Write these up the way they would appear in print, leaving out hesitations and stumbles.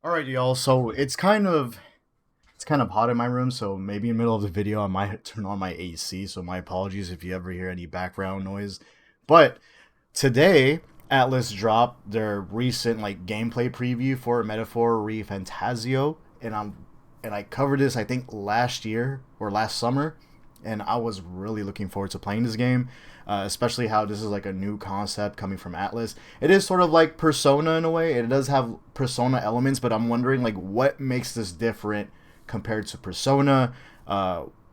Alright, y'all. So it's kind of hot in my room. So maybe in the middle of the video, I might turn on my AC. So my apologies if you ever hear any background noise. But today, Atlus dropped their recent gameplay preview for Metaphor Refantazio, and I covered this I think last year or last summer, and I was really looking forward to playing this game, especially how this is like a new concept coming from Atlus. It is sort of like Persona in a way. It does have Persona elements, but I'm wondering what makes this different compared to Persona.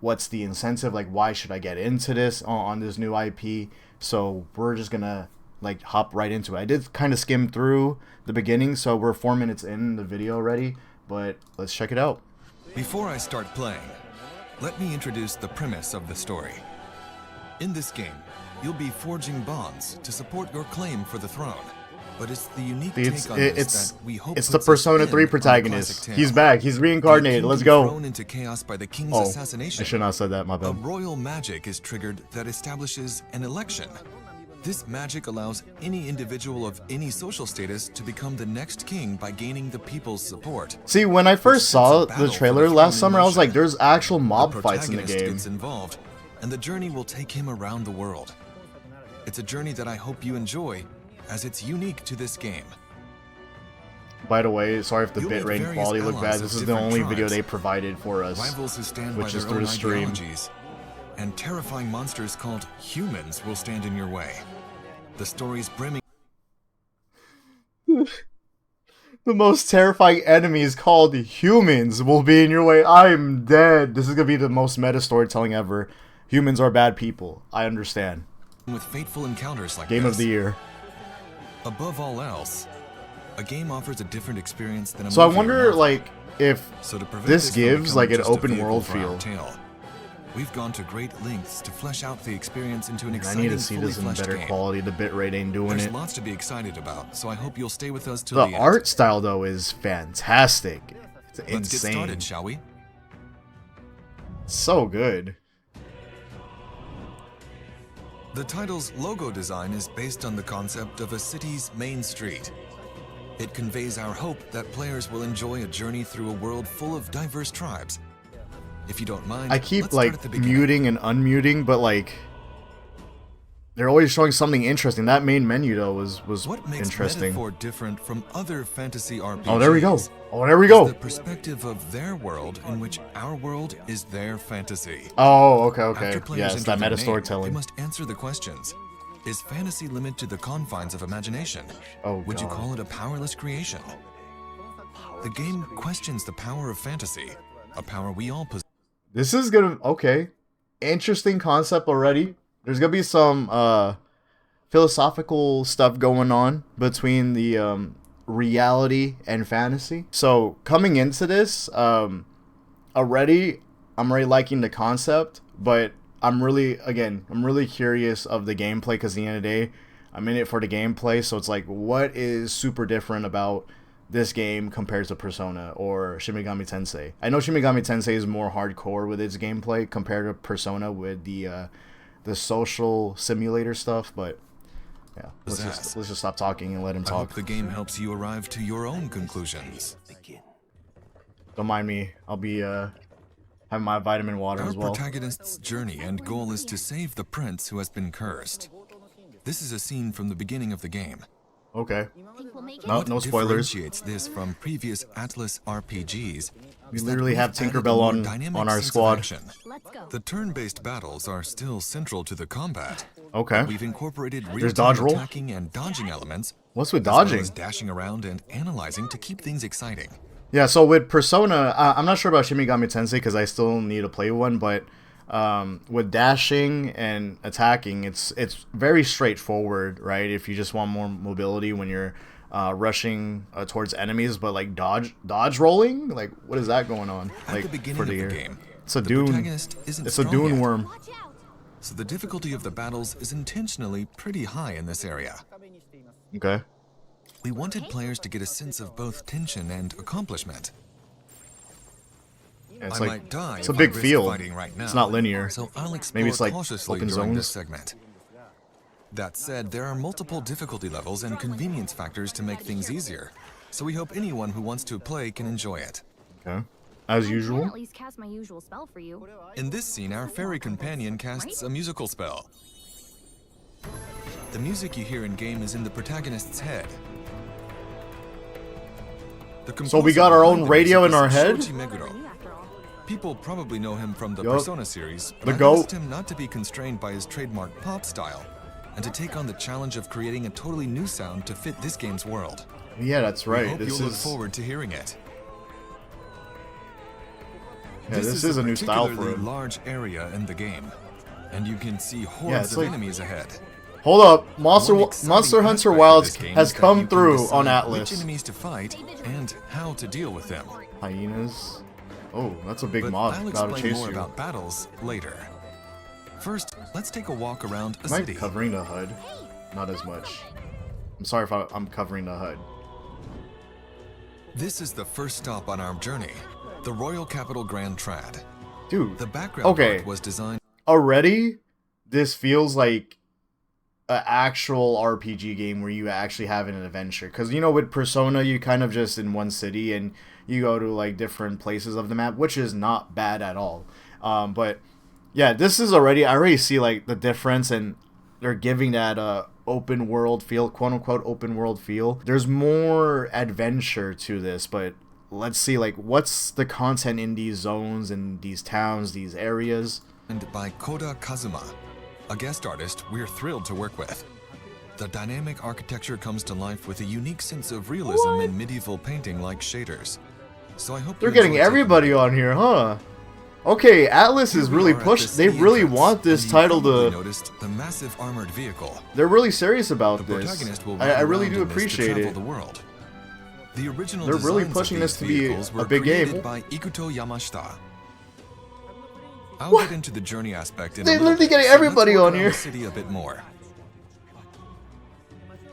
What's the incentive? Why should I get into this on this new IP? So we're just gonna hop right into it. I did kind of skim through the beginning, so we're 4 minutes in the video already, but let's check it out. Before I start playing, let me introduce the premise of the story. In this game, you'll be forging bonds to support your claim for the throne. But it's the unique take on this that we hope it's the Persona 3 protagonist. He's back. He's reincarnated. Let's go. Thrown into chaos by the king's assassination. I should not have said that, my A bad. royal magic is triggered that establishes an election. This magic allows any individual of any social status to become the next king by gaining the people's support. See, when I first saw the trailer last summer, I was like, there's actual mob fights in the game. Gets involved, and the journey will take him around the world. It's a journey that I hope you enjoy, as it's unique to this game. By the way, sorry if the bitrate and quality look bad. This is the only video they provided for us, rivals who stand which by is their through own the stream. ideologies, and terrifying monsters called humans will stand in your way. The story's brimming. The most terrifying enemies called humans will be in your way. I'm dead. This is gonna be the most meta storytelling ever. Humans are bad people. I understand. With fateful encounters like Game this. of the year. Above all else, a game offers a different experience than a So I movie or wonder, novel. if So to prevent this from gives becoming an just a open vehicle world for our feel. tale, we've gone to great lengths to flesh out the experience into an I exciting, need to see fully this in fleshed better game. quality. The bitrate ain't doing There's it. lots to be excited about, so I hope you'll stay with us till The the end. art style though is fantastic. It's Let's get insane. started, shall we? So good. The title's logo design is based on the concept of a city's main street. It conveys our hope that players will enjoy a journey through a world full of diverse tribes. If you don't mind, I keep let's start at the beginning. muting and unmuting, but they're always showing something interesting. That main menu though was What makes interesting. Metaphor different from other fantasy RPGs? Oh, there we go. Oh, there we go. Is the perspective of their world in which our world is their fantasy. Oh, okay. After players Yes, enter that their meta name, storytelling. They must answer the questions. Is fantasy limited to the confines of imagination? Oh, Would you God. call it a powerless creation? The game questions the power of fantasy, a power we all possess. This is gonna interesting concept already. There's gonna be some philosophical stuff going on between the reality and fantasy. So coming into this, already I'm already liking the concept, but I'm really curious of the gameplay, because at the end of the day, I'm in it for the gameplay. So it's what is super different about this game compared to Persona or Shin Megami Tensei? I know Shin Megami Tensei is more hardcore with its gameplay compared to Persona with the social simulator stuff, but yeah, let's just stop talking and let him I talk. hope the game helps you arrive to your own conclusions. Don't mind me. I'll be having my vitamin water Our as well. protagonist's journey and goal is to save the prince who has been cursed. This is a scene from the beginning of the game. Okay. No spoilers. Differentiates this from previous Atlus RPGs. We is that literally we've have added a Tinkerbell more on dynamic our sense of squad. action. The turn-based battles are still central to the combat. Okay. We've incorporated There's real-time dodge roll? attacking and dodging elements, What's with as well dodging? as dashing around and analyzing to keep things exciting. Yeah, so with Persona, I'm not sure about Shin Megami Tensei because I still need to play one, but with dashing and attacking, it's very straightforward, right? If you just want more mobility when you're rushing towards enemies, but dodge rolling, what is that going on? At the beginning of the game, it's a the dune. protagonist isn't It's a strong dune yet, worm. so the difficulty of the battles is intentionally pretty high in this area. Okay. We wanted players to get a sense of both tension and accomplishment. Yeah, it's I might die it's a if I big risk field. fighting right now, it's not linear. so I'll explore Maybe it's cautiously open during this zones. segment. That said, there are multiple difficulty levels and convenience factors to make things easier. so we hope anyone who wants to play can enjoy it. Okay. As I can usual. at least cast my usual spell for you. In this scene, our fairy companion casts a musical spell. The music you hear in-game is in the protagonist's head. So we got our own radio in our head? Shoji Meguro. People probably know him from the Yup. Persona series, but The I GOAT. asked him not to be constrained by his trademark pop style, and to take on the challenge of creating a totally new sound to fit this game's world. Yeah, that's We right. hope This you'll look is forward to hearing it. yeah, this is a new style for particularly him. large area in the game, and you can see Yeah, hordes it's of like- enemies ahead. Hold up, One exciting Monster Hunter aspect of Wilds this game has is that come you can through decide on which Atlus. enemies to fight and how to deal with them. Hyenas. Oh, that's a big But mod. I'll Gotta explain chase more you. about battles later. First, let's take a walk around a Am I city. covering the HUD? Not as much. I'm sorry if I'm covering the HUD. This is the first stop on our journey, the Royal Capital Grand Trad. Dude, The background okay. art was designed Already, this feels like an actual RPG game where you actually have an adventure. Because, you know, with Persona, you kind of just in one city and you go to, like, different places of the map, which is not bad at all. But, yeah, this is already, I already see, like, the difference, and they're giving that open world feel, quote-unquote open world feel. There's more adventure to this, but let's see, like, what's the content in these zones and these towns, these areas? by Koda Kazuma, a guest artist we're thrilled to work with. The dynamic architecture comes to life with a unique sense of realism in medieval painting like shaders. So I hope They're you getting enjoy taking everybody a look. on here, huh? Okay, Atlus is Here we really are at pushed. the They city really entrance, want this and you title probably to. noticed the massive armored vehicle. They're really serious about The this. protagonist will I ride really around do in this to appreciate travel it. the world. The original They're really designs of pushing this these to be vehicles a were big created game. by Ikuto Yamashita. I'll What? get into the journey aspect in They're a little literally bit, getting so let's everybody walk on around here. the city a bit more.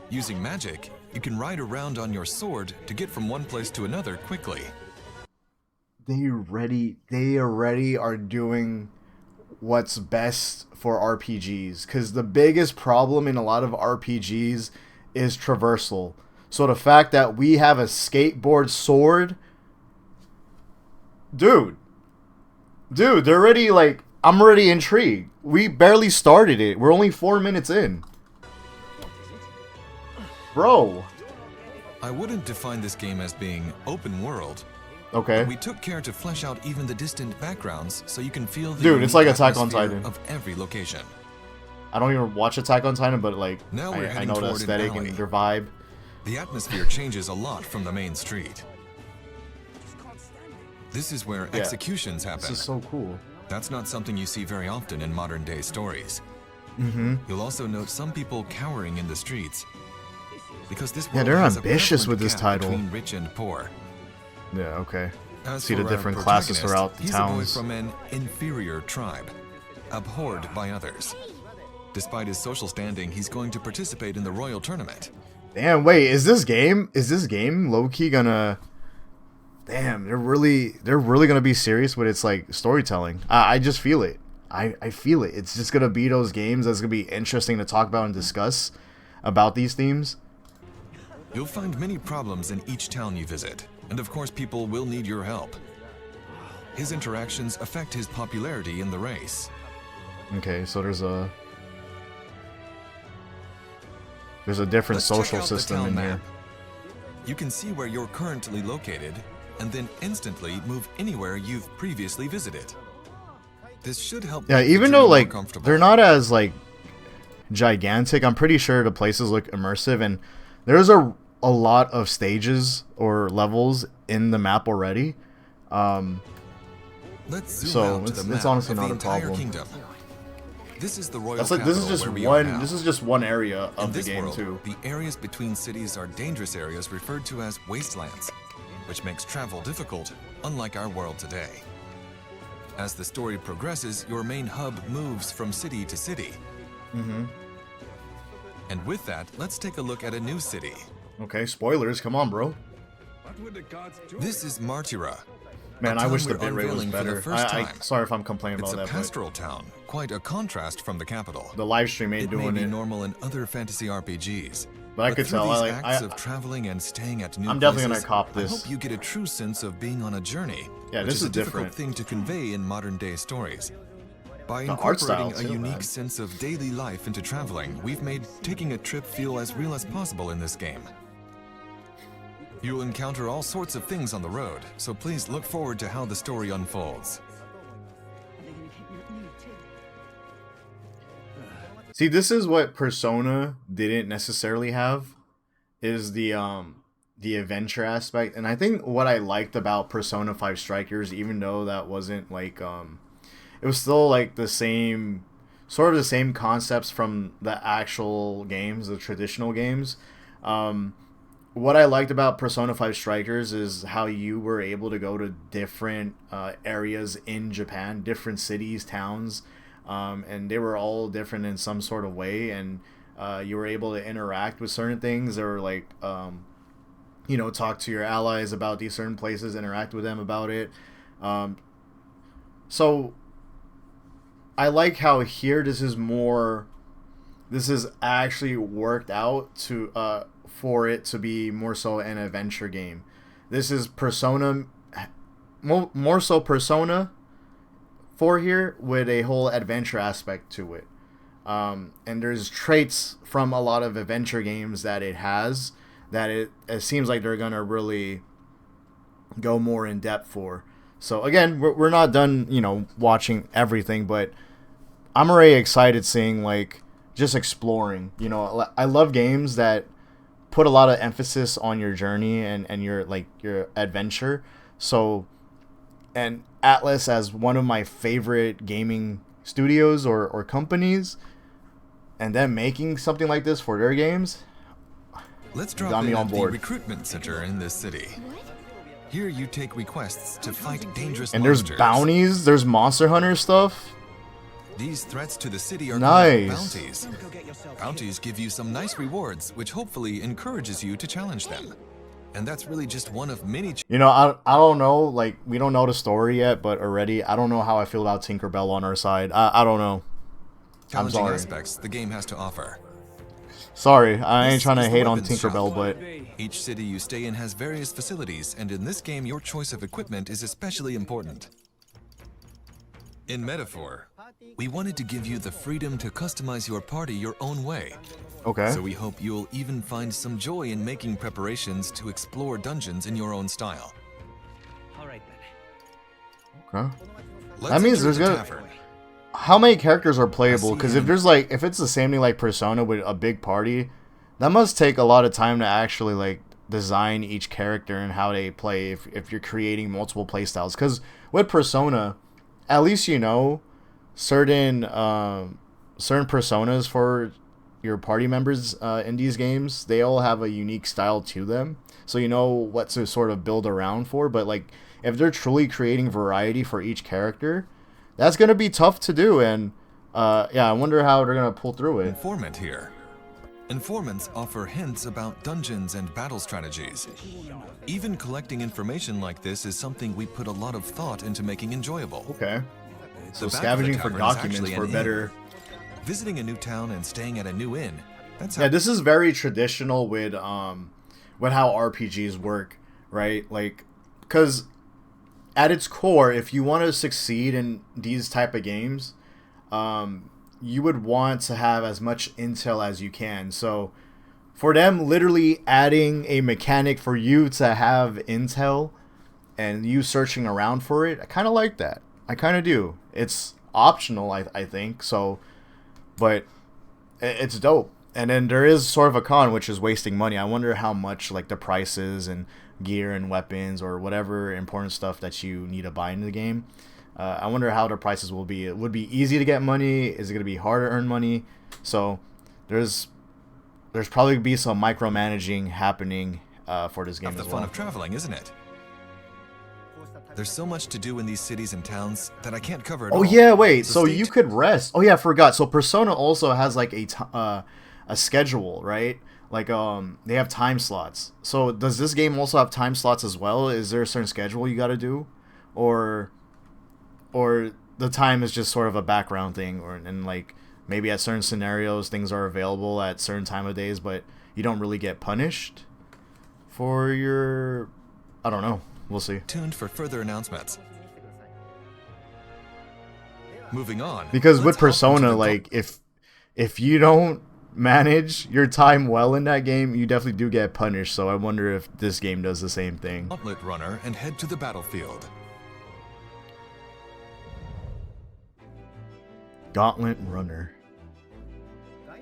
Using magic, you can ride around on your sword to get from one place to another quickly. They already are doing what's best for RPGs. Because the biggest problem in a lot of RPGs is traversal. So the fact that we have a skateboard sword, dude, they're already like, I'm already intrigued. We barely started it. We're only 4 minutes in. Bro. I wouldn't define this game as being open world. Okay. We took care to flesh out even the distant backgrounds so you can feel the Dude, it's unique like Attack on atmosphere Titan. of every location. I don't even watch Attack on Titan, but like, Now we're I heading know the toward an aesthetic alley. and their vibe. The atmosphere changes a lot from the main street. This is where Yeah. executions happen. This is so cool. That's not something you see very often in modern day stories. Mm-hmm. You'll also note some people cowering in the streets. Because this Yeah, world they're has a ambitious with prevalent this gap title. between rich and poor. Yeah, okay. As See the for our different classes protagonist, throughout the he's towns. a boy from an inferior tribe, abhorred by others. Despite his social standing, he's going to participate in the royal tournament. Damn, wait, is this game low-key gonna... Damn, they're really gonna be serious with its, like, storytelling. I just feel it. I feel it. It's just gonna be those games that's gonna be interesting to talk about and discuss about these themes. You'll find many problems in each town you visit, and of course people will need your help. His interactions affect his popularity in the race. Okay, so there's a different Let's check social out the system town in map. here. You can see where you're currently located, and then instantly move anywhere you've previously visited. This should help Yeah, make the even journey though more like comfortable. they're not as like gigantic, I'm pretty sure the places look immersive, and there's a lot of stages or levels in the map already. Let's zoom so out to it's the map honestly of not the a entire problem. kingdom. This is the royal That's like this is capital just where we are now. one. This is just one area In of the this game world, too. the areas between cities are dangerous areas referred to as wastelands, which makes travel difficult, unlike our world today. As the story progresses, your main hub moves from city to city. Mm-hmm. And with that, let's take a look at a new city. Okay, spoilers. Come on, bro. This is Martira. Man, a I wish town the we're bitrate was unveiling for the better. first I time. sorry if I'm complaining It's about a that, but pastoral town, quite a contrast from the capital. the live stream ain't It may doing be it. normal in other fantasy RPGs, But I But could through tell. these I acts like. of traveling and staying at new I'm definitely places, gonna cop I this. hope you get a true sense of being on a journey, Yeah, which this is is a difficult different. thing to convey in modern-day stories. By The art style incorporating a too, unique man. sense of daily life into traveling, we've made taking a trip feel as real as possible in this game. You'll encounter all sorts of things on the road, so please look forward to how the story unfolds. See, this is what Persona didn't necessarily have, is the adventure aspect. And I think what I liked about Persona 5 Strikers, even though that wasn't like it was still like the same sort of the same concepts from the actual games, the traditional games. Um what I liked about Persona 5 Strikers is how you were able to go to different areas in Japan, different cities, towns, and they were all different in some sort of way, and you were able to interact with certain things, or like talk to your allies about these certain places, interact with them about it. Um, so I like how here this is actually worked out to for it to be more so an adventure game. This is Persona, more so Persona 4 here with a whole adventure aspect to it. And there's traits from a lot of adventure games that it has that it seems like they're gonna really go more in depth for. So again, we're not done, watching everything, but I'm already excited seeing like just exploring. I love games that put a lot of emphasis on your journey and your adventure. So, and Atlus, as one of my favorite gaming studios or companies, and them making something like this for their games, Let's drop got me in on at the board. recruitment center in this city. Here you take requests to fight dangerous And there's monsters. bounties, there's Monster Hunter stuff. These threats to the city are Nice. called bounties. Bounties give you some nice rewards, which hopefully encourages you to challenge them. And that's really just one of many I don't know, like, we don't know the story yet, but already, I don't know how I feel about Tinkerbell on our side. I don't know. challenging sorry. aspects the game has to offer. Sorry, I ain't This trying to is the hate on weapons Tinkerbell, shop. but Each city you stay in has various facilities, and in this game your choice of equipment is especially important. In Metaphor, we wanted to give you the freedom to customize your party your own way. okay. So we hope you'll even find some joy in making preparations to explore dungeons in your own style. Okay. Let's That means enter there's the gonna- tavern. How many characters are playable? I Because see if it's the same thing like Persona with a big party, that must take a lot of time to actually like design each character and how they play. If you're creating multiple playstyles, because with Persona, at least certain certain personas for your party members in these games, they all have a unique style to them, so you know what to sort of build around for. But like if they're truly creating variety for each character, that's gonna be tough to do. And yeah, I wonder how they're gonna pull through it. Informant here. Informants offer hints about dungeons and battle strategies. Even collecting information like this is something we put a lot of thought into making enjoyable. Okay, so The back of the scavenging for tavern is documents actually for an better. Visiting a new town and staying at a new inn. That's how Yeah, this is very traditional with how RPGs work, right? Like, because at its core, if you want to succeed in these type of games, you would want to have as much intel as you can. So for them literally adding a mechanic for you to have intel and you searching around for it, I kind of like that. I kind of do. It's optional, I think. So, but it's dope. And then there is sort of a con, which is wasting money. I wonder how much like the prices and gear and weapons or whatever important stuff that you need to buy into the game. I wonder how the prices will be. It would be easy to get money. Is it going to be hard to earn money? So there's probably be some micromanaging happening for this game of the as fun well. of traveling, isn't it? There's so much to do in these cities and towns that I can't cover it all. Oh yeah, wait. So So stay you t- could rest. Oh yeah, I forgot. So Persona also has like a schedule, right? Like they have time slots. So does this game also have time slots as well? Is there a certain schedule you got to do, or the time is just sort of a background thing, and like maybe at certain scenarios things are available at certain time of days, but you don't really get punished for your... I don't know. We'll see. Tuned for further announcements. Moving on. Because with let's hop into Persona, the like, if you don't manage your time well in that game, you definitely do get punished. So I wonder if this game does the same thing. Gauntlet Runner and head to the battlefield. Gauntlet Runner.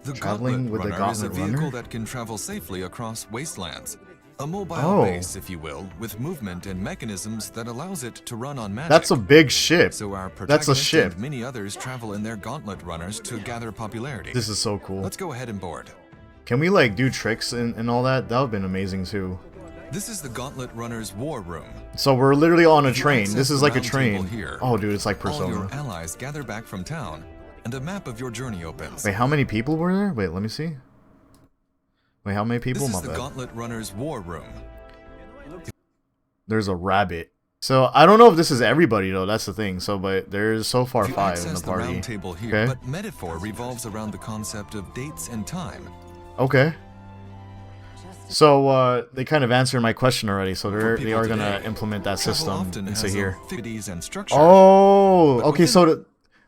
The Traveling Gauntlet with the Runner is a Gauntlet vehicle Runner? that can travel safely across wastelands. A mobile Oh. base, if you will, with movement and mechanisms that allows it to run on magic. That's a big ship. So our That's a protagonist ship. and many others travel in their Gauntlet Runners to gather popularity. This is so cool. Let's go ahead and board. Can we like do tricks and all that? That would have been amazing too. This is the Gauntlet Runner's War Room. So we're literally on a If you train. access This is the like a round table train. here, Oh, dude, it's like All Persona. your allies gather back from town, and a map of your journey opens. Wait, how many people were there? Wait, let me see. Wait, how many people? This My is the bad. Gauntlet Runner's War Room. There's a rabbit. So I don't know if this is everybody though. That's the thing. So, but there's so far You 5 in access the the round party. table here, Okay. but Metaphor revolves around the concept of dates and time. Okay. So they kind of answered my question already. So For they people are gonna today, implement that travel system often into has here. activities and structure. Oh, But okay. within- So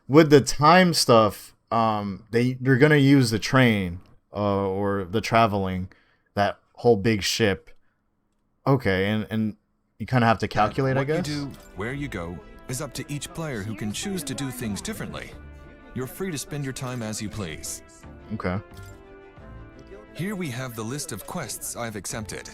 with the time stuff, they're gonna use the train or the traveling, that whole big ship. Okay, and you kind of have to calculate, I What guess. you do, where you go, is up to each player who can choose to do things differently. You're free to spend your time as you please. Okay. Here we have the list of quests I've accepted.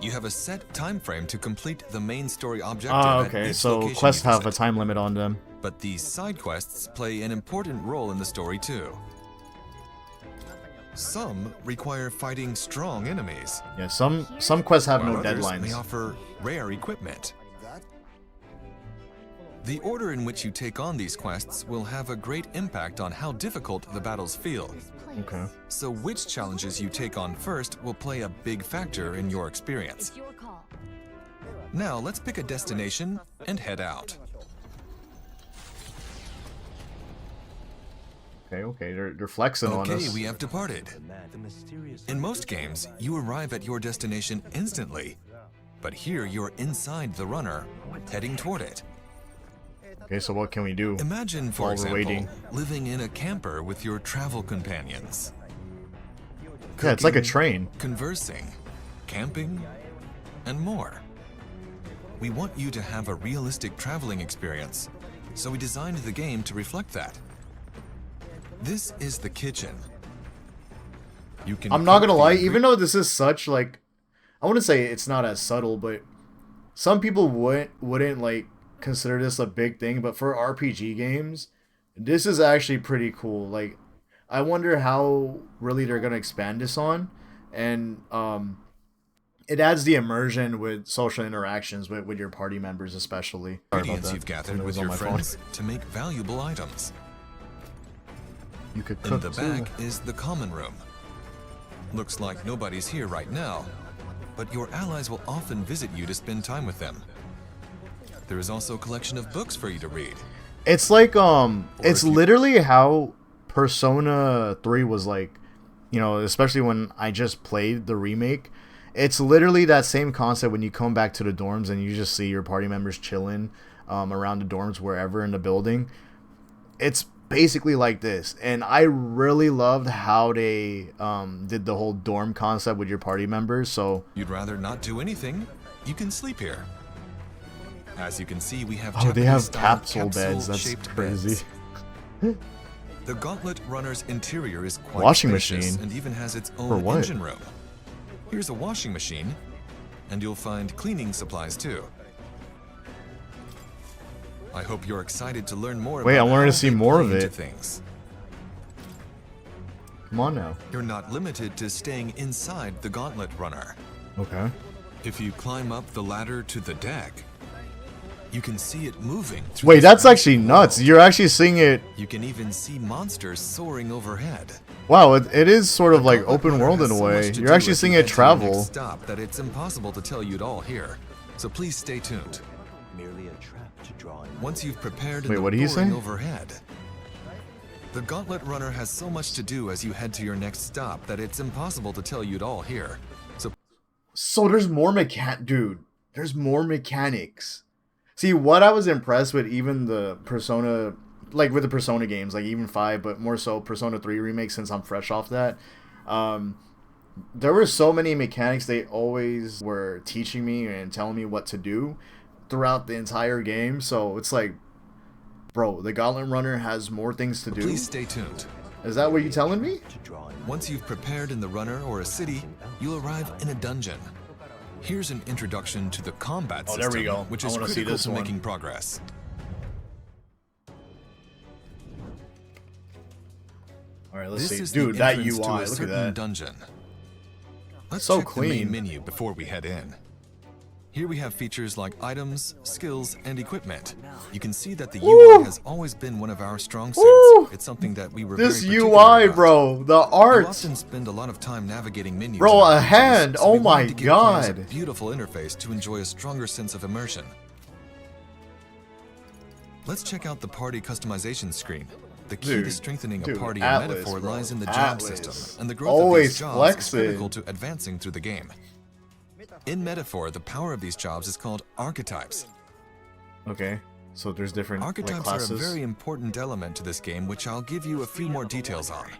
You have a set time frame to complete the main story objective Ah, at okay. each So location quests you have a visit. time limit on them. But these side quests play an important role in the story too. Some require fighting strong enemies, Yeah, some quests have while no others may deadlines. offer rare equipment. The order in which you take on these quests will have a great impact on how difficult the battles feel. Okay. So which challenges you take on first will play a big factor in your experience. It's your call. Now let's pick a destination and head out. Okay. They're flexing on Okay, us. we have departed. In most games, you arrive at your destination instantly, but here you're inside the runner, heading toward it. Okay, so what can we do? Imagine, for While we're example, waiting. living in a camper with your travel companions. Yeah, it's like a Cooking, train. Conversing, camping, and more. We want you to have a realistic traveling experience, so we designed the game to reflect that. This is the kitchen. You can I'm not cook gonna the lie, ingre- even though this is such like, I wouldn't say it's not as subtle, but some people wouldn't like consider this a big thing. But for RPG games, this is actually pretty cool. Like, I wonder how really they're gonna expand this on, and it adds the immersion with social interactions with your party members, especially. Sorry about ingredients that. you've gathered It was with on your my phone. friends to make valuable items. You could In cook the too. back is the common room. Looks like nobody's here right now, but your allies will often visit you to spend time with them. There is also a collection of books for you to read. It's like if it's you- literally how Persona 3 was like, you know, especially when I just played the remake. It's literally that same concept when you come back to the dorms and you just see your party members chilling around the dorms wherever in the building. It's basically like this, and I really loved how they did the whole dorm concept with your party members. So You'd rather not do anything? You can sleep here. As you can see, we have they have Japanese-style capsule beds. That's capsule-shaped crazy. beds. The Gauntlet Runner's interior is quite Washing spacious machine? and even has its For own what? engine room. Here's a washing machine, and you'll find cleaning supplies too. I hope you're excited to learn more Wait, about I wanted to how see they more play of into it. Things. Come on now. You're not limited to staying inside the Gauntlet Runner. Okay. If you climb up the ladder to the deck, you can see it moving through Wait, this that's massive actually nuts. wall. You're actually seeing it. You can even see monsters soaring overhead. Wow, it is sort of like Gauntlet open Runner world has in a so way. much to You're do actually as you seeing head it to your next travel. Stop that it's impossible to tell you it all here. So please stay tuned. Merely a trap to draw in. Once you've prepared in Wait, the what did he roaring say? overhead, The Gauntlet Runner has so much to do as you head to your next stop that it's impossible to tell you it all here. So there's more dude. There's more mechanics. See, what I was impressed with, even the Persona, like with the Persona games, like even 5, but more so Persona 3 remake, since I'm fresh off that. There were so many mechanics they always were teaching me and telling me what to do throughout the entire game. So it's like, bro, the Gauntlet Runner has more things to do. Please stay tuned. Is that what you're telling me? Once you've prepared in the runner or a city, you'll arrive in a dungeon. Here's an introduction to the combat system, there we go. which I is wanna see critical this to one. making progress. All right, let's This see. is Dude, the that entrance UI, to a look at certain that. dungeon. Let's So check the main clean. menu before we head in. Here we have features like items, skills, and equipment. You can see that the Woo! UI has always been one of our strong suits. Woo! It's something that we were This very particular UI, about. bro. The You art. often spend a lot of time navigating menus. Bro, in our a regions, hand. so we Oh wanted my to give players a God. beautiful interface to enjoy a stronger sense of immersion. Let's check out the party customization screen. The key to Dude, strengthening dude, a party Atlus, in Metaphor bro. lies in the job Atlus. system, and the growth Always of these jobs flexing. is critical to advancing through the game. In Metaphor, the power of these jobs is called archetypes. Okay, so there's different like, Archetypes classes. are a very important element to this game, which I'll give you a few more details on.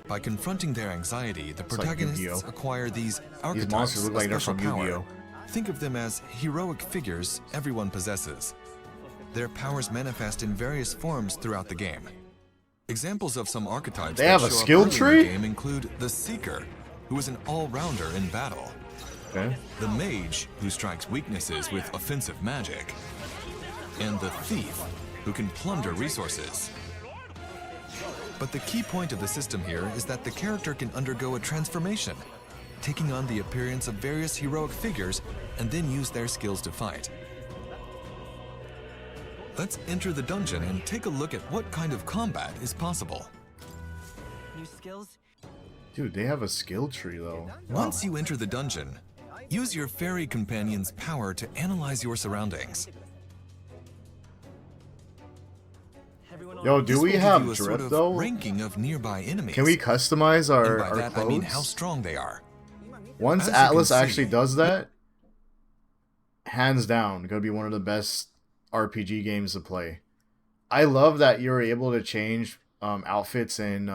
By confronting their anxiety, the like protagonists Yu-Gi-Oh. acquire these archetypes, These monsters look a like they're special from power. Yu-Gi-Oh. Think of them as heroic figures everyone possesses. Their powers manifest in various forms throughout the game. Examples of some archetypes They that have a show up skill early in tree? the game include the Seeker, who is an all-rounder in battle. Okay. The Mage, who strikes weaknesses with offensive magic. And the Thief, who can plunder resources. But the key point of the system here is that the character can undergo a transformation, taking on the appearance of various heroic figures and then use their skills to fight. Let's enter the dungeon and take a look at what kind of combat is possible. New skills? Dude, they have a skill tree though. Once you enter the dungeon, use your fairy companion's power to analyze your surroundings. Yo, This do will we give have you a sort drift of though? ranking of nearby enemies. Can we customize And our, by our that clothes? I mean how strong they are. Once As you can Atlus see- actually does that, hands down, gonna be one of the best RPG games to play. I love that you're able to change outfits in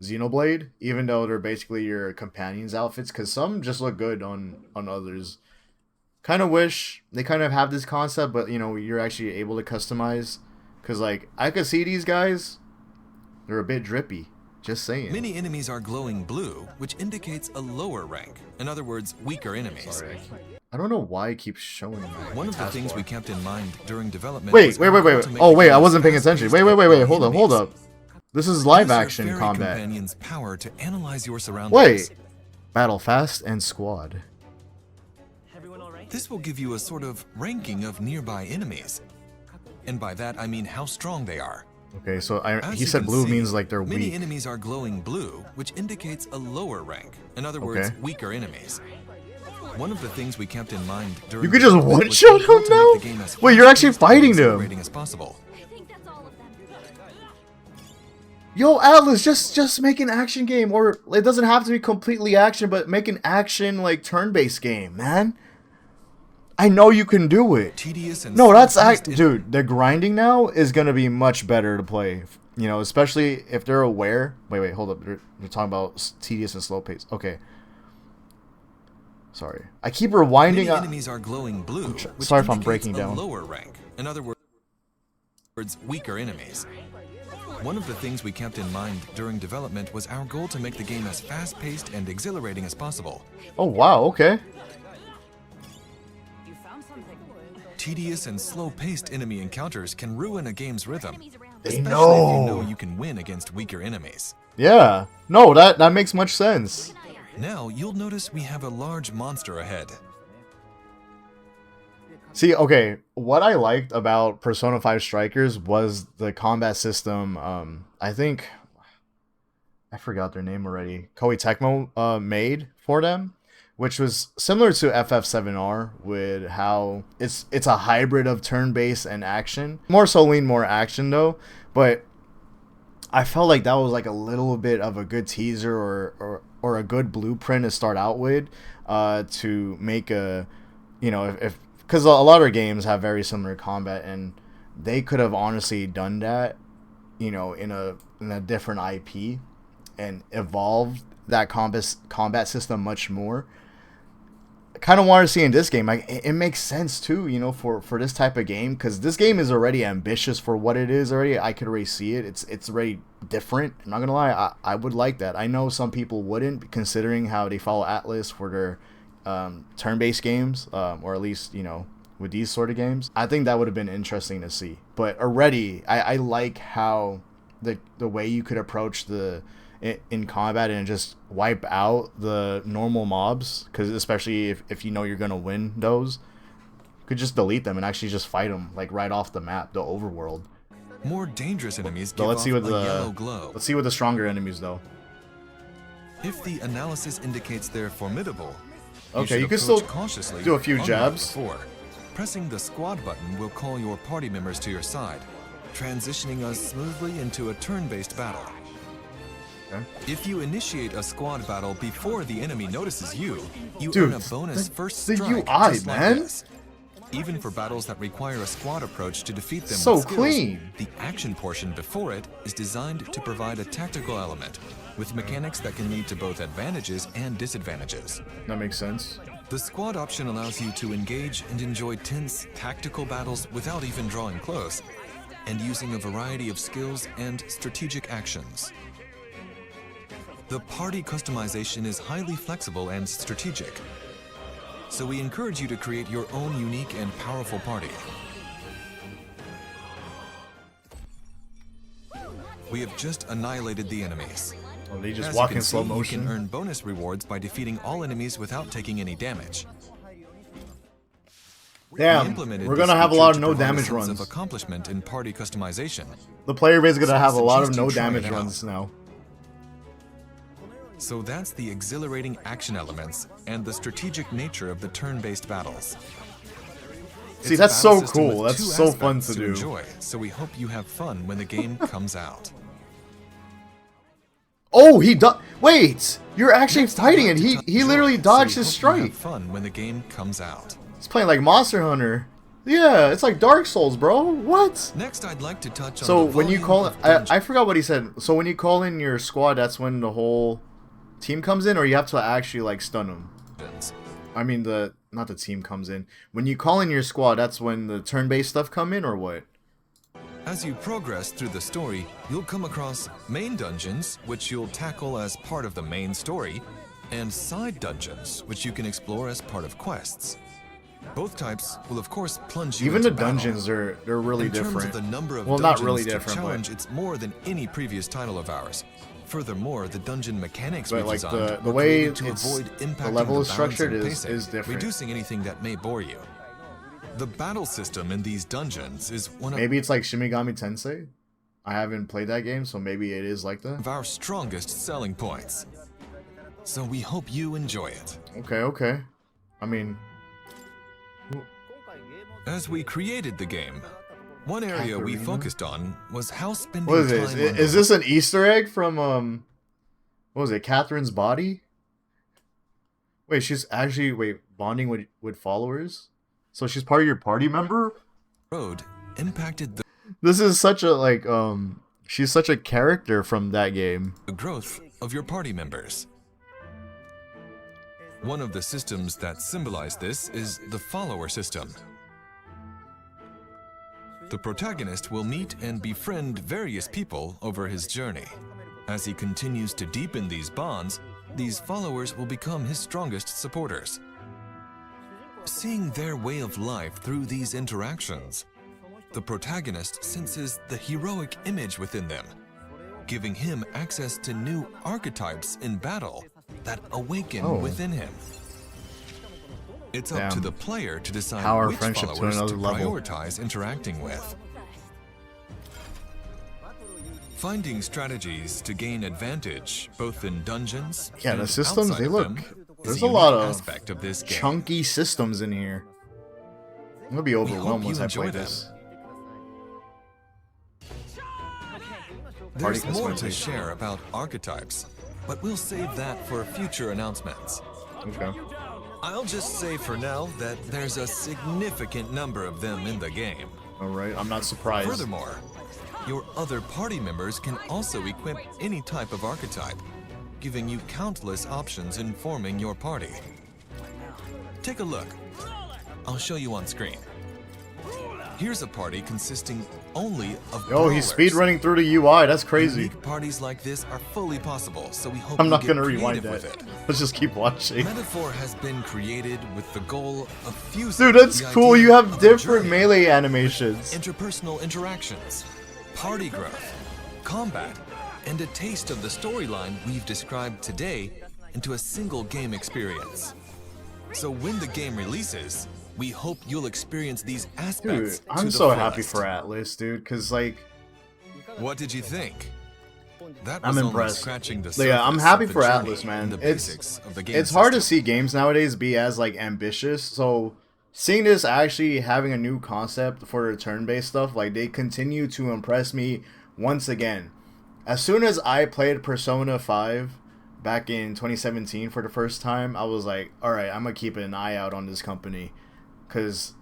Xenoblade, even though they're basically your companions' outfits, because some just look good on others. Kind of wish they kind of have this concept, but you know you're actually able to customize. Because like I could see these guys, they're a bit drippy. Just saying. Many enemies are glowing blue, which indicates a lower rank. In other words, weaker enemies. Sorry, I don't know why it keeps showing me. One of the things we kept in mind during development. Wait, was wait, how wait, to wait. make Oh the wait, game I as wasn't paying attention. fast-paced Wait, and hold up, hold enemies. up. This is live Use your action fairy combat. companion's power to analyze your surroundings. Wait. Battle fast and squad. Everyone alright? This will give you a sort of ranking of nearby enemies. And by that I mean how strong they are. Okay, so As he you said can blue see, means like they're many weak. enemies are glowing blue, which indicates a lower rank. In other words, Okay. weaker enemies. One of the things we kept in mind during You could just development was one-shot how to them make now? the game as Wait, you're actually fast-paced and fighting them. exhilarating as possible. I think that's all of them. Yo, Atlus, just make an action game, or it doesn't have to be completely action, but make an action like turn-based game, man. I know you can do it. Tedious and No, that's slow-paced dude. The grinding now is gonna be much better to play. You know, especially if they're aware. Wait, hold up. They're talking about tedious and slow pace. Okay. Sorry, I keep rewinding. Many enemies are glowing blue, which sorry if I'm indicates breaking a down. lower rank. In other words, weaker enemies. One of the things we kept in mind during development was our goal to make the game as fast-paced and exhilarating as possible. Oh wow. Okay. You found something. Tedious and slow-paced enemy encounters can ruin a game's rhythm, Enemies around. They especially know. if you know you can win against weaker enemies. Yeah. No, that makes much sense. Now, you'll notice we have a large monster ahead. See, okay, what I liked about Persona 5 Strikers was the combat system. I think I forgot their name already. Koei Tecmo made for them, which was similar to FF7R with how it's a hybrid of turn-based and action. More so lean more action though, but I felt like that was like a little bit of a good teaser or a good blueprint to start out with, to make a, you know, if because a lot of games have very similar combat, and they could have honestly done that, you know, in a different IP and evolved that combat system much more. I kind of want to see in this game, like it makes sense too, you know, for this type of game, because this game is already ambitious for what it is already. I could already see it. It's already different. I'm not gonna lie, I would like that. I know some people wouldn't, considering how they follow Atlus for their turn-based games, or at least, you know, with these sort of games. I think that would have been interesting to see. But already, I like how the way you could approach in combat and just wipe out the normal mobs, because especially if you know you're gonna win those, you could just delete them and actually just fight them like right off the map, the overworld. More dangerous enemies give But let's off see what a yellow glow. let's see what the stronger enemies though. If the analysis indicates they're formidable, Okay, you should can still approach cautiously, do a few unlike jabs. before. Pressing the squad button will call your party members to your side, transitioning us smoothly into a turn-based battle. Okay. If you initiate a squad battle before the enemy notices you, you Dude, earn a bonus first the strike, UI, just like man. this. Even for battles that require a squad approach to defeat them So with skills, clean. the action portion before it is designed to provide a tactical element, with mechanics that can lead to both advantages and disadvantages. That makes sense. The squad option allows you to engage and enjoy tense, tactical battles without even drawing close, and using a variety of skills and strategic actions. The party customization is highly flexible and strategic, so we encourage you to create your own unique and powerful party. We have just annihilated the enemies. Oh, they just As walk you in can slow see, motion. You can earn bonus rewards by defeating all enemies without taking any damage. We Damn, implemented we're this gonna have a feature lot of to no provide a damage sense runs. of accomplishment in party customization. The player base is gonna have a lot of Suggest no you try damage it out. runs now. So that's the exhilarating action elements and the strategic nature of the turn-based battles. See, It's a that's battle so system cool. with That's two so fun aspects to do. Enjoy, so we hope you have fun when the game comes out. Oh, wait! You're actually Next, I'd fighting like it. to He touch literally joy, dodged so we his hope you have strike. fun when the game comes out. He's playing like Monster Hunter. Yeah, it's like Dark Souls, bro. What? Next, I'd like to touch on So the when you volume call of I forgot what he said. So when you call in your squad, that's when the whole team comes in, or you have to actually like stun them. dungeons. I mean, not the team comes in. When you call in your squad, that's when the turn-based stuff come in, or what? As you progress through the story, you'll come across main dungeons, which you'll tackle as part of the main story, and side dungeons, which you can explore as part of quests. Both types will of course plunge you Even the into battle. dungeons they're really In terms different. of the number of Well, not dungeons really to different, but challenge, it's more than any previous title of ours. Furthermore, the dungeon mechanics But, we've like, designed the were way created to it's- avoid the impacting level is balance structured and is pacing, different. reducing anything that may bore you. The battle system in these dungeons is one maybe it's like Shin Megami Tensei. I haven't played that game, so maybe it is like that. of our strongest selling points. So we hope you enjoy it. Okay. I mean, As we created the game, one area we Katarina? focused on was how spending what is time this? on Is this an Easter egg from what was it? Catherine's body? Wait, she's actually bonding with followers. So she's part of your party member. the road impacted This is such a she's such a character from that game. the growth of your party members. One of the systems that symbolize this is the follower system. The protagonist will meet and befriend various people over his journey. As he continues to deepen these bonds, these followers will become his strongest supporters. Seeing their way of life through these interactions, the protagonist senses the heroic image within them, giving him access to new archetypes in battle that awaken within him. It's up to Damn. the player to decide Power which friendship to followers another to level. prioritize interacting with. Finding strategies to gain advantage, both in dungeons Yeah, and the systems, outside they of look them, There's a a lot unique of aspect of this game. chunky systems in here. I'm gonna be hope overwhelmed once you I play enjoy them. this. There's Party more to cosmetic. share about archetypes, but we'll save that for future announcements. Okay. I'll just say for now that there's a significant number of them in the game. Alright, I'm not surprised. Furthermore, your other party members can also equip any type of archetype, giving you countless options in forming your party. Take a look. I'll show you on screen. Here's a party consisting only of Yo, he's brawlers. speedrunning through the UI. That's crazy. Unique parties like this are fully possible, so we hope I'm you not get gonna rewind creative that. with it. Let's just keep watching. Metaphor has been created with the goal of fusing Dude, that's the cool. idea You have of a different journey, melee animations. interpersonal interactions, party growth, combat, and a taste of the storyline we've described today into a single game experience. So when the game releases, we hope you'll experience these Dude, aspects to I'm the so happy fullest. for Atlus, dude, because, like, What did you think? That I'm was only impressed. scratching the Yeah, I'm surface happy of the for journey Atlus, man. and the basics of the game It's hard to system. see games nowadays be as, like, ambitious, so seeing this actually having a new concept for the turn-based stuff, like, they continue to impress me once again. As soon as I played Persona 5 back in 2017 for the first time, I was like, alright, I'm gonna keep an eye out on this company, because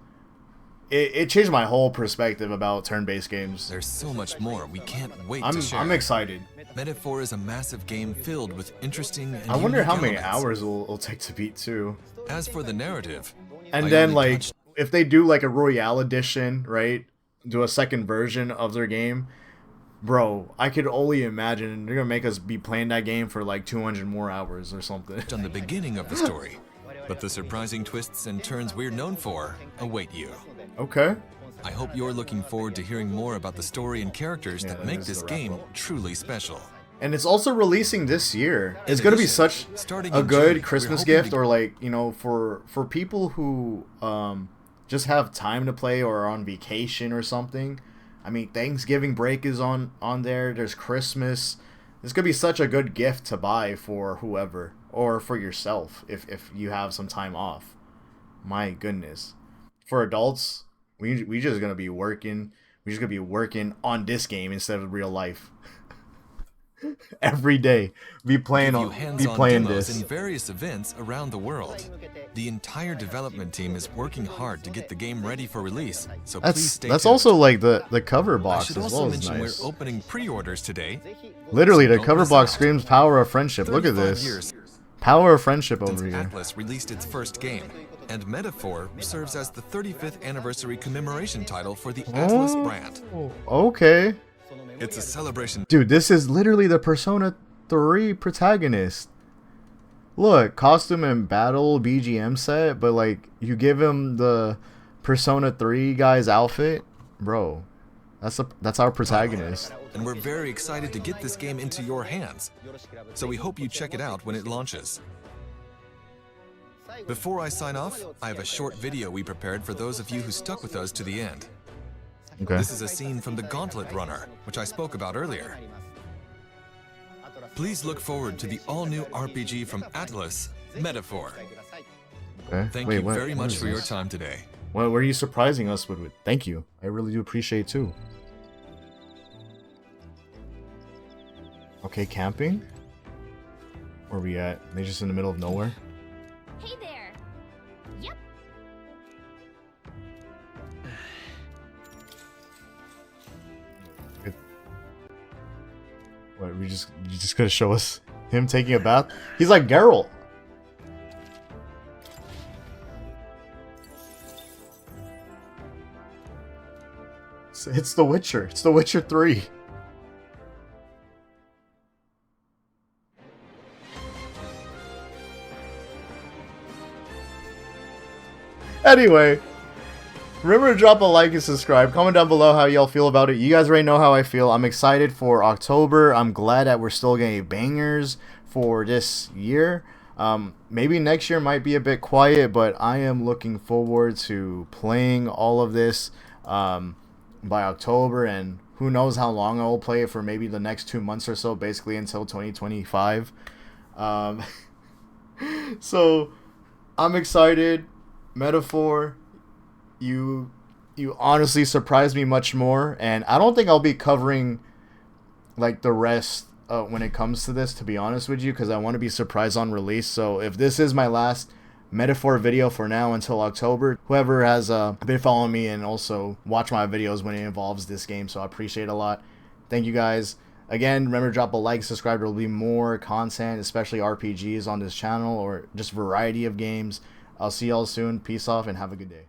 it changed my whole perspective about turn-based games. There's so much more we can't wait to share. I'm excited. Metaphor is a massive game filled with interesting and I wonder unique how many elements. hours it'll take to beat too. As for the narrative, And I then, only like, touched- if they do, like, a Royale edition, right? Do a second version of their game. Bro, I could only imagine they're gonna make us be playing that game for, like, 200 more hours or something. on the beginning of the story, but the surprising twists and turns we're known for await you. Okay. I hope you're looking forward to hearing more about the story and characters Yeah, that that make is this the game wrap-up. truly special. And it's also releasing this year. It's In gonna be addition, such starting a in good June, Christmas we're hoping gift, to- or, like, you know, for people who just have time to play or are on vacation or something. I mean, Thanksgiving break is on there. There's Christmas. This could be such a good gift to buy for whoever, or for yourself if you have some time off. My goodness. For adults, we just gonna be working. We're just gonna be working on this game instead of real life. Every day, be playing Give you on, be hands-on playing demos this. in various events around the world. The entire development team is working hard to get the game ready for release, so please That's stay that's tuned. also like the cover I box should as also well is mention nice. we're opening pre-orders today. Literally, so the don't cover miss box out. screams power of friendship. Look at 35 this. years Power of friendship since over here. Atlus released its first game, and Metaphor serves as the 35th anniversary commemoration title for the Atlus brand. Okay. It's a celebration. Dude, this is literally the Persona 3 protagonist. Look, costume and battle BGM set, but, like, you give him the Persona 3 guy's outfit, bro. That's our protagonist. And we're very excited to get this game into your hands, so we hope you check it out when it launches. Before I sign off, I have a short video we prepared for those of you who stuck with us to the end. Okay. This is a scene from the Gauntlet Runner, which I spoke about earlier. Please look forward to the all-new RPG from Atlus, Metaphor. Okay. Thank Wait, you what- very what much is for your this? time today. What are you surprising us with? Thank you. I really do appreciate too. Okay, camping? Where we at? They just in the middle of nowhere? Hey there. Yep. What, you just gonna show us him taking a bath? He's like Geralt. It's The Witcher. It's The Witcher 3. Anyway, remember to drop a like and subscribe. Comment down below how y'all feel about it. You guys already know how I feel. I'm excited for October. I'm glad that we're still getting bangers for this year. Maybe next year might be a bit quiet, but I am looking forward to playing all of this by October, and who knows how long I will play it for, maybe the next 2 months or so, basically until 2025. So I'm excited. Metaphor, you honestly surprised me much more, and I don't think I'll be covering like the rest when it comes to this, to be honest with you, because I want to be surprised on release. So if this is my last Metaphor video for now until October, whoever has been following me and also watch my videos when it involves this game, so I appreciate it a lot. Thank you guys. Again, remember to drop a like, subscribe. There will be more content, especially RPGs on this channel, or just variety of games. I'll see y'all soon. Peace off and have a good day.